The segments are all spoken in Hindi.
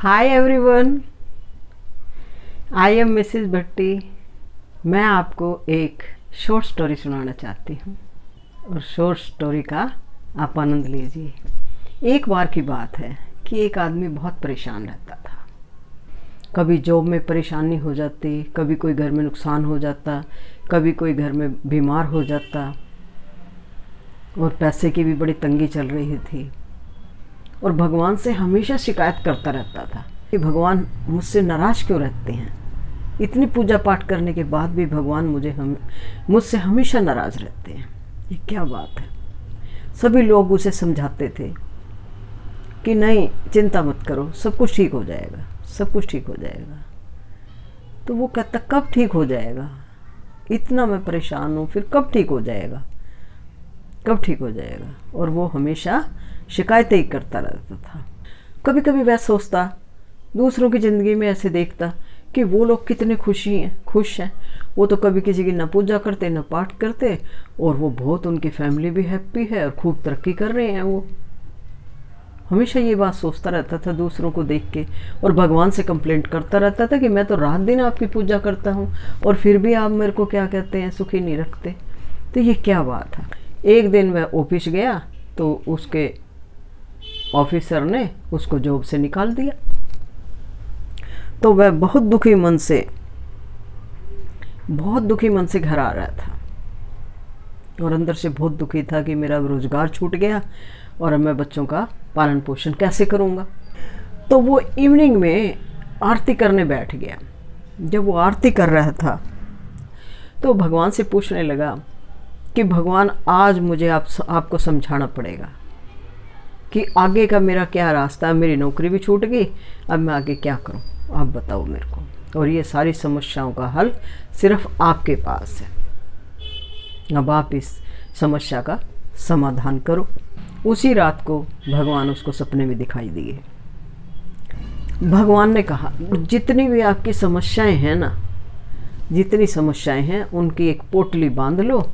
Hi everyone, I am Mrs Bhatti. मैं आपको एक शॉर्ट स्टोरी सुनाना चाहती हूँ और शॉर्ट स्टोरी का आप आनंद लीजिए। एक बार की बात है कि एक आदमी बहुत परेशान रहता था। कभी जॉब में परेशानी हो जाती, कभी कोई घर में नुकसान हो जाता, कभी कोई घर में बीमार हो जाता और पैसे की भी बड़ी तंगी चल रही थी। और भगवान से हमेशा शिकायत करता रहता था कि भगवान मुझसे नाराज़ क्यों रहते हैं। इतनी पूजा पाठ करने के बाद भी भगवान मुझसे हमेशा नाराज़ रहते हैं, ये क्या बात है। सभी लोग उसे समझाते थे कि नहीं, चिंता मत करो, सब कुछ ठीक हो जाएगा, सब कुछ ठीक हो जाएगा। तो वो कहता कब ठीक हो जाएगा, इतना मैं परेशान हूँ, फिर कब ठीक हो जाएगा, कब ठीक हो जाएगा। और वो हमेशा शिकायतें ही करता रहता था। कभी कभी वह सोचता, दूसरों की ज़िंदगी में ऐसे देखता कि वो लोग कितने खुश हैं। वो तो कभी किसी की ना पूजा करते ना पाठ करते, और वो बहुत, उनकी फैमिली भी हैप्पी है और खूब तरक्की कर रहे हैं। वो हमेशा ये बात सोचता रहता था दूसरों को देख के, और भगवान से कंप्लेंट करता रहता था कि मैं तो रात दिन आपकी पूजा करता हूँ और फिर भी आप मेरे को क्या कहते हैं, सुखी नहीं रखते। तो ये क्या बात है। एक दिन वह ऑफिस गया तो उसके ऑफिसर ने उसको जॉब से निकाल दिया। तो वह बहुत दुखी मन से घर आ रहा था और अंदर से बहुत दुखी था कि मेरा रोजगार छूट गया और अब मैं बच्चों का पालन पोषण कैसे करूँगा। तो वो इवनिंग में आरती करने बैठ गया। जब वो आरती कर रहा था तो भगवान से पूछने लगा कि भगवान, आज मुझे आपको समझाना पड़ेगा कि आगे का मेरा क्या रास्ता है। मेरी नौकरी भी छूट गई, अब मैं आगे क्या करूं, आप बताओ मेरे को। और ये सारी समस्याओं का हल सिर्फ आपके पास है, अब आप इस समस्या का समाधान करो। उसी रात को भगवान उसको सपने में दिखाई दिए। भगवान ने कहा, जितनी भी आपकी समस्याएं हैं ना, जितनी समस्याएं हैं उनकी एक पोटली बांध लो,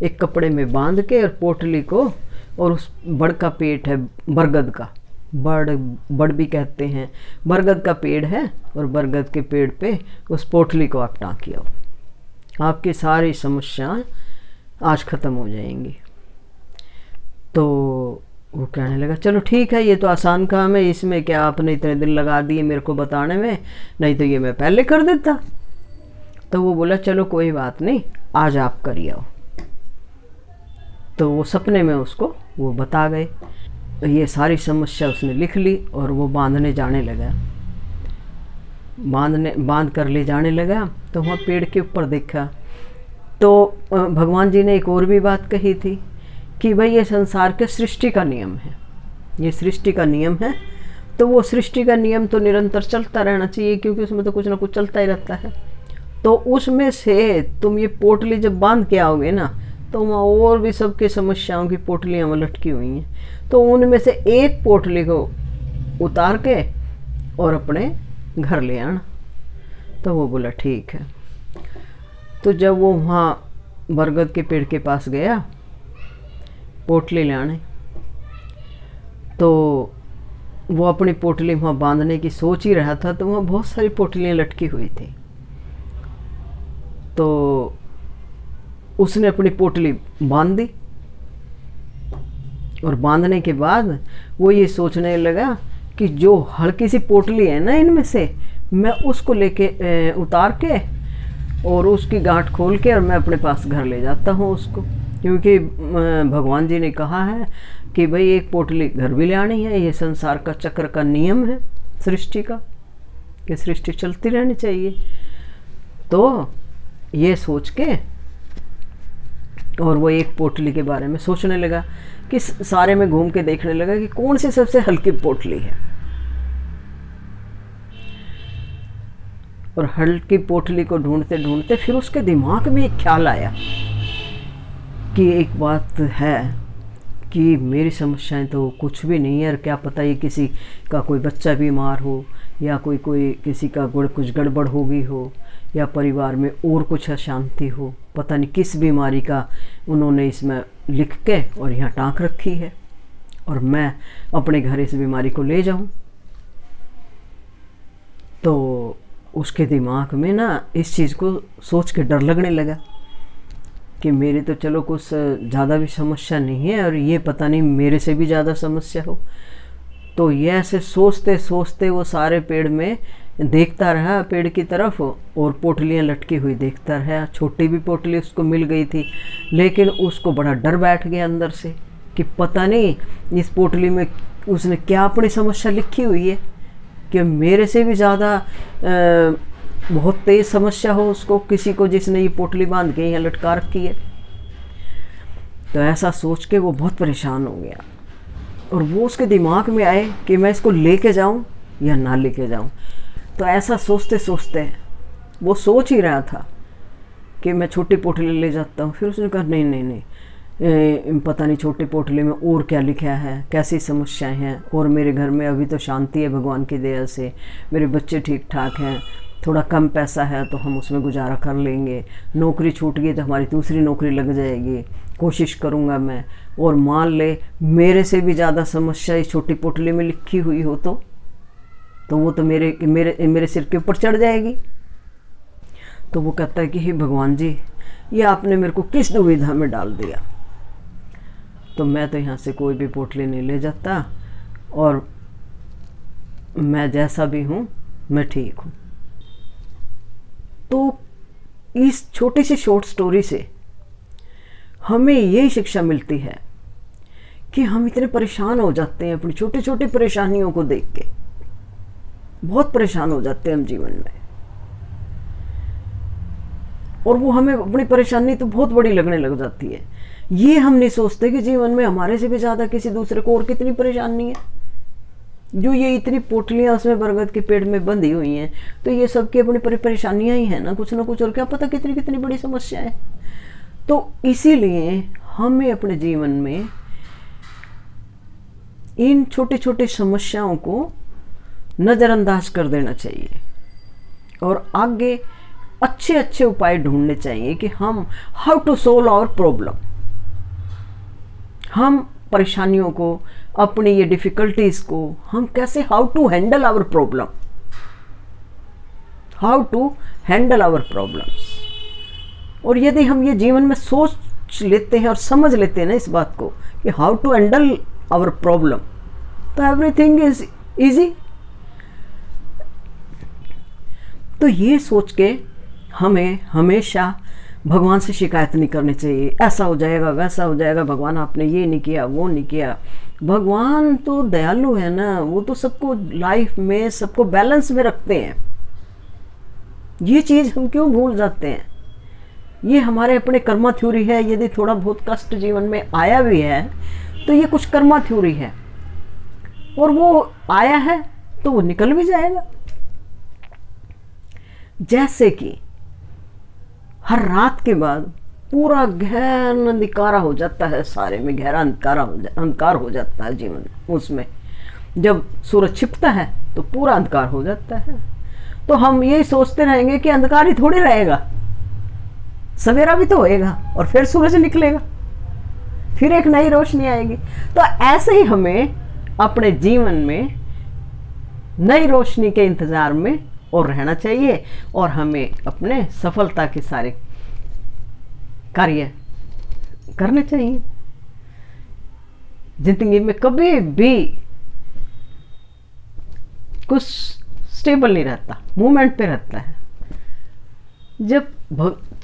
एक कपड़े में बांध के, और पोटली को, और उस बड़ का पेड़ है, बरगद का, बड़ भी कहते हैं, बरगद का पेड़ है, और बरगद के पेड़ पे उस पोटली को आप टाँक आओ, आपकी सारी समस्याएं आज ख़त्म हो जाएंगी। तो वो कहने लगा, चलो ठीक है, ये तो आसान काम है, इसमें क्या आपने इतने दिन लगा दिए मेरे को बताने में, नहीं तो ये मैं पहले कर देता। तो वो बोला, चलो कोई बात नहीं, आज आप करिए आओ। तो वो सपने में उसको वो बता गए। ये सारी समस्या उसने लिख ली और वो बांधने जाने लगा, बांध कर ले जाने लगा। तो वहाँ पेड़ के ऊपर देखा तो भगवान जी ने एक और भी बात कही थी कि भाई ये संसार के सृष्टि का नियम है, ये सृष्टि का नियम है। तो वो सृष्टि का नियम तो निरंतर चलता रहना चाहिए, क्योंकि उसमें तो कुछ ना कुछ चलता ही रहता है। तो उसमें से तुम ये पोटली जब बांध के आओगे ना, तो वहाँ और भी सबके समस्याओं की पोटलियाँ वहाँ लटकी हुई हैं। तो उनमें से एक पोटली को उतार के और अपने घर ले आना। तो वो बोला ठीक है। तो जब वो वहाँ बरगद के पेड़ के पास गया पोटली लाने, तो वो अपनी पोटली वहाँ बांधने की सोच ही रहा था, तो वहाँ बहुत सारी पोटलियाँ लटकी हुई थी। तो उसने अपनी पोटली बांध दी, और बांधने के बाद वो ये सोचने लगा कि जो हल्की सी पोटली है ना इनमें से, मैं उसको लेके उतार के और उसकी गांठ खोल के और मैं अपने पास घर ले जाता हूँ उसको, क्योंकि भगवान जी ने कहा है कि भाई एक पोटली घर भी ले आनी है। ये संसार का चक्र का नियम है सृष्टि का, कि सृष्टि चलती रहनी चाहिए। तो ये सोच के और वो एक पोटली के बारे में सोचने लगा कि सारे में घूम के देखने लगा कि कौन सी सबसे हल्की पोटली है। और हल्की पोटली को ढूंढते ढूंढते फिर उसके दिमाग में एक ख्याल आया कि एक बात है कि मेरी समस्याएं तो कुछ भी नहीं है, और क्या पता ये किसी का कोई बच्चा बीमार हो, या कोई किसी का कुछ गड़बड़ हो गई हो, या परिवार में और कुछ अशांति हो, पता नहीं किस बीमारी का उन्होंने इसमें लिख के और यहाँ टाँक रखी है, और मैं अपने घर इस बीमारी को ले जाऊँ। तो उसके दिमाग में ना इस चीज़ को सोच के डर लगने लगा कि मेरी तो चलो कुछ ज़्यादा भी समस्या नहीं है, और ये पता नहीं मेरे से भी ज़्यादा समस्या हो। तो ये ऐसे सोचते सोचते वो सारे पेड़ में देखता रहा, पेड़ की तरफ, और पोटलियाँ लटकी हुई देखता रहा। छोटी भी पोटली उसको मिल गई थी, लेकिन उसको बड़ा डर बैठ गया अंदर से कि पता नहीं इस पोटली में उसने क्या अपनी समस्या लिखी हुई है कि मेरे से भी ज़्यादा बहुत तेज़ समस्या हो उसको, किसी को जिसने ये पोटली बांध के यहाँ लटका रखी है। तो ऐसा सोच के वो बहुत परेशान हो गया, और वो उसके दिमाग में आए कि मैं इसको लेके जाऊं या ना लेके जाऊं। तो ऐसा सोचते सोचते वो सोच ही रहा था कि मैं छोटी पोटली ले जाता हूँ। फिर उसने कहा नहीं नहीं नहीं, पता नहीं छोटी पोटली में और क्या लिखा है, कैसी समस्याएं हैं, और मेरे घर में अभी तो शांति है भगवान की दया से, मेरे बच्चे ठीक ठाक हैं, थोड़ा कम पैसा है तो हम उसमें गुजारा कर लेंगे, नौकरी छूट गई तो हमारी दूसरी नौकरी लग जाएगी, कोशिश करूँगा मैं। और मान ले मेरे से भी ज़्यादा समस्या इस छोटी पोटली में लिखी हुई हो तो वो तो मेरे मेरे मेरे सिर के ऊपर चढ़ जाएगी। तो वो कहता है कि हे भगवान जी, ये आपने मेरे को किस दुविधा में डाल दिया। तो मैं तो यहाँ से कोई भी पोटली नहीं ले जाता, और मैं जैसा भी हूँ मैं ठीक हूँ। तो इस छोटी सी शॉर्ट स्टोरी से हमें यही शिक्षा मिलती है कि हम इतने परेशान हो जाते हैं अपनी छोटी छोटी परेशानियों को देख के, बहुत परेशान हो जाते हैं हम जीवन में, और वो हमें अपनी परेशानी तो बहुत बड़ी लगने लग जाती है। ये हम नहीं सोचते कि जीवन में हमारे से भी ज़्यादा किसी दूसरे को और कितनी परेशानी है। जो ये इतनी पोटलियाँ उसमें बरगद के पेड़ में बंधी हुई हैं, तो ये सबकी अपनी परेशानियाँ ही हैं ना कुछ, और क्या पता कितनी कितनी बड़ी समस्या है। तो इसीलिए हमें अपने जीवन में इन छोटी छोटी समस्याओं को नज़रअंदाज कर देना चाहिए, और आगे अच्छे अच्छे उपाय ढूंढने चाहिए कि हम how to solve our problem, हम परेशानियों को, अपनी ये डिफ़िकल्टीज़ को हम कैसे, how to handle our problem, how to handle our problems. और यदि हम ये जीवन में सोच लेते हैं और समझ लेते हैं ना इस बात को कि how to handle our problem, तो एवरीथिंग इज इजी। तो ये सोच के हमें हमेशा भगवान से शिकायत नहीं करनी चाहिए, ऐसा हो जाएगा वैसा हो जाएगा, भगवान आपने ये नहीं किया वो नहीं किया। भगवान तो दयालु है ना, वो तो सबको लाइफ में सबको बैलेंस में रखते हैं। ये चीज़ हम क्यों भूल जाते हैं? ये हमारे अपने कर्मा थ्योरी है। यदि थोड़ा बहुत कष्ट जीवन में आया भी है तो ये कुछ कर्मा थ्योरी है, और वो आया है तो वो निकल भी जाएगा। जैसे कि हर रात के बाद पूरा गहरा अंधकारा हो जाता है, सारे में गहरा अंधकार हो जाता है जीवन में। उसमें जब सूरज छिपता है तो पूरा अंधकार हो जाता है। तो हम यही सोचते रहेंगे कि अंधकार ही थोड़ी रहेगा, सवेरा भी तो होएगा और फिर सूरज निकलेगा, फिर एक नई रोशनी आएगी। तो ऐसे ही हमें अपने जीवन में नई रोशनी के इंतज़ार में और रहना चाहिए, और हमें अपने सफलता के सारे कार्य करने चाहिए। जिंदगी में कभी भी कुछ स्टेबल नहीं रहता, मूवमेंट पे रहता है। जब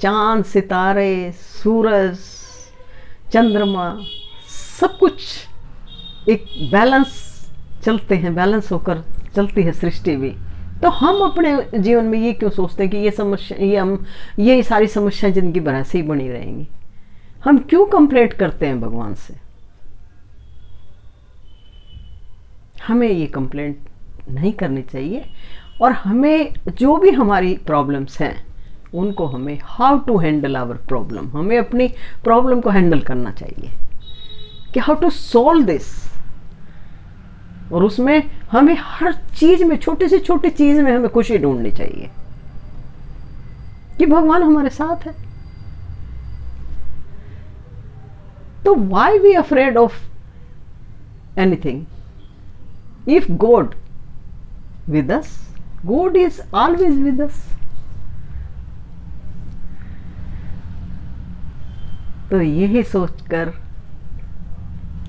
चांद, सितारे, सूरज, चंद्रमा सब कुछ एक बैलेंस चलते हैं, बैलेंस होकर चलती है सृष्टि भी। तो हम अपने जीवन में ये क्यों सोचते हैं कि ये समस्या, ये सारी समस्याएं जिंदगी भर ऐसे ही बनी रहेंगी? हम क्यों कंप्लेंट करते हैं भगवान से? हमें ये कंप्लेंट नहीं करनी चाहिए, और हमें जो भी हमारी प्रॉब्लम्स हैं उनको हमें how to handle our problem, हमें अपनी प्रॉब्लम को हैंडल करना चाहिए कि हाउ टू सॉल्व दिस। और उसमें हमें हर चीज में, छोटी से छोटी चीज में हमें खुशी ढूंढनी चाहिए कि भगवान हमारे साथ है। तो why we afraid of anything if God with us? God is always with us. तो यही सोचकर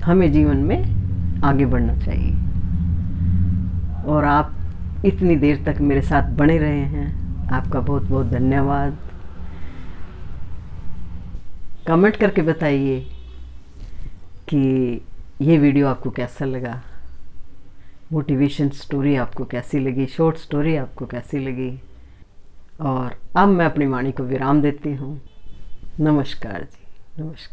हमें जीवन में आगे बढ़ना चाहिए। और आप इतनी देर तक मेरे साथ बने रहे हैं, आपका बहुत बहुत धन्यवाद। कमेंट करके बताइए कि ये वीडियो आपको कैसा लगा, मोटिवेशन स्टोरी आपको कैसी लगी, शॉर्ट स्टोरी आपको कैसी लगी। और अब मैं अपनी वाणी को विराम देती हूँ। नमस्कार जी, नमस्कार।